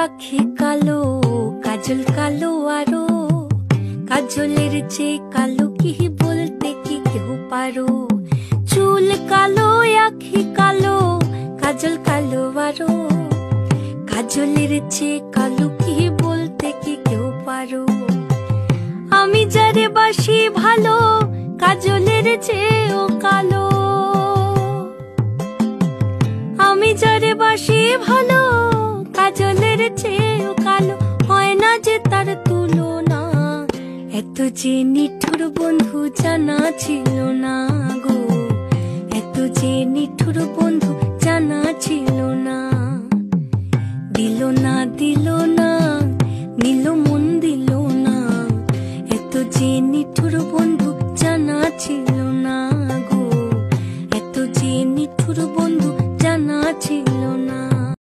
আখি কালো, কাজল কালো আরো, কাজলের চেয়ে কালো কি বলতে কি কেউ পারো। চুল কালো, আখি কালো, কাজল কালো আরো, কাজলের চেয়ে কালো কি বলতে কি কেউ পারো। আমি যারে বাসি ভালো, কাজলের চেয়েও কালো। আমি যারে বাসি ভালো, কাজলের চেয়েও কালো। হয় না যে তার তুলনা, এত যে নিঠুর বন্ধু জানা ছিল না গো, এত যে নিঠুর বন্ধু জানা ছিল না।